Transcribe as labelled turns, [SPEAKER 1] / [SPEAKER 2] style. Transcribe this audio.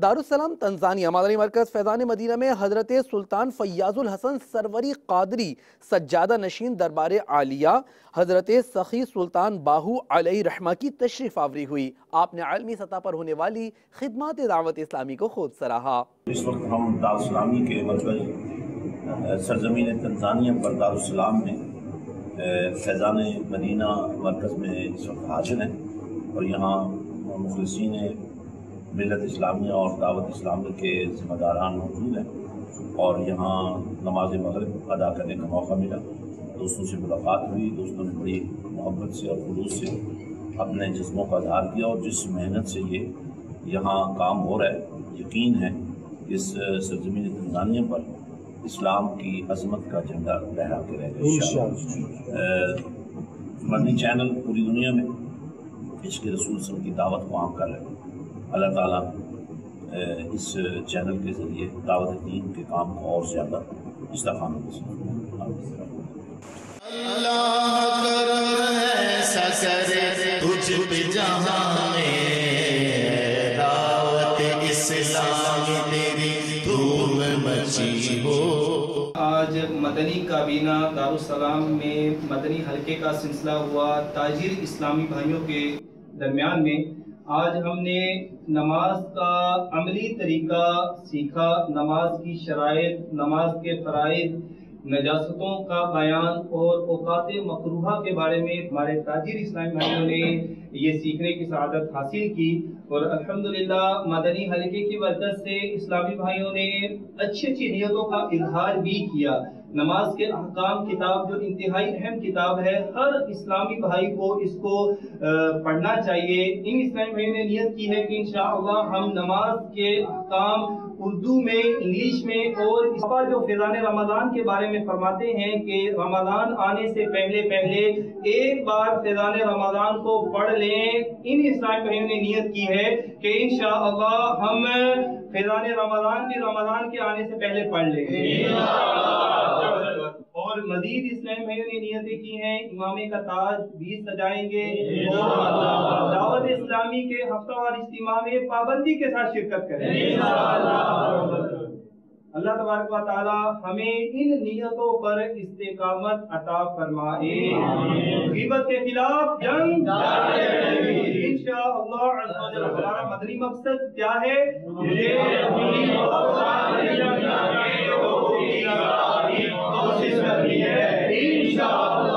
[SPEAKER 1] دارالسلام Tanzania مدنی مرکز فیضان مدینہ میں حضرت سلطان فیاض الحسن سروری قادری سجادہ نشین دربار عالیہ حضرت سخی سلطان باہو علیہ رحمہ کی تشریف آوری ہوئی۔ آپ نے عالمی سطح پر ہونے والی خدمات دعوت اسلامی کو خوب سراہا۔
[SPEAKER 2] اس وقت ہم دارالسلامی کے مرکز سرزمین تنزانیہ پر دارالسلام میں فیضان مدینہ مرکز میں اس وقت حاضر ہیں اور یہاں مخلصین ملت اسلامیہ اور دعوت اسلامی کے ذمہ داران موجود ہیں اور یہاں نماز مغرب ادا کرنے کا موقع ملا۔ دوستوں سے ملاقات ہوئی، دوستوں نے بڑی محبت سے اور خلوص سے اپنے جذبوں کا اظہار کیا اور جس محنت سے یہ یہاں کام ہو رہا ہے، یقین ہے اس سرزمین تنزانیہ پر اسلام کی عظمت کا جھنڈا لہرا کے رہے گا انشاءاللہ۔ مدنی چینل پوری دنیا میں عشق رسول صلی اللہ علیہ وسلم کی دعوت کو عام کر رہے ہیں۔ اللہ تعالیٰ اس چینل کے ذریعے دعوت دین کے کام کو اور زیادہ استحکام
[SPEAKER 3] آج مدنی کابینہ دارالسلام میں مدنی حلقے کا سلسلہ ہوا تاجر اسلامی بھائیوں کے درمیان میں۔ آج ہم نے نماز کا عملی طریقہ سیکھا، نماز کی شرائط، نماز کے فرائض، نجاستوں کا بیان اور اوقات مکروہہ کے بارے میں ہمارے تاجر اسلامی بھائیوں نے یہ سیکھنے کی سعادت حاصل کی اور الحمدللہ مدنی حلقے کی برکت سے اسلامی بھائیوں نے اچھی اچھی نیتوں کا اظہار بھی کیا۔ نماز کے احکام کتاب جو انتہائی اہم کتاب ہے، ہر اسلامی بھائی کو اس کو پڑھنا چاہیے۔ ان اسلامی بھائیوں نے نیت کی ہے کہ انشاءاللہ ہم نماز کے احکام اردو میں، انگلش میں اور اس کا جو فیضان رمضان کے بارے میں فرماتے ہیں کہ رمضان آنے سے پہلے ایک بار فیضان رمضان کو پڑھ لیں۔ ان اسلامی بھائیوں نے نیت کی ہے کہ انشاءاللہ ہم فیضان رمضان بھی رمضان کے آنے سے پہلے پڑھ لیں گے اور مزید اسلامی بھائیوں نے نیتیں کی ہیں، امامے کا تاج بھی سجائیں گے اور دعوت اسلامی کے ہفتہ وار اجتماع میں پابندی کے ساتھ شرکت کریں گے۔ اللہ تبارک و تعالی ہمیں ان نیتوں پر استقامت عطا فرمائے۔ غیبت کے خلاف جنگ انشاءاللہ عز و جل۔ ہمارا مدنی مقصد کیا ہے؟ کوشش کرنی ہے انشاءاللہ۔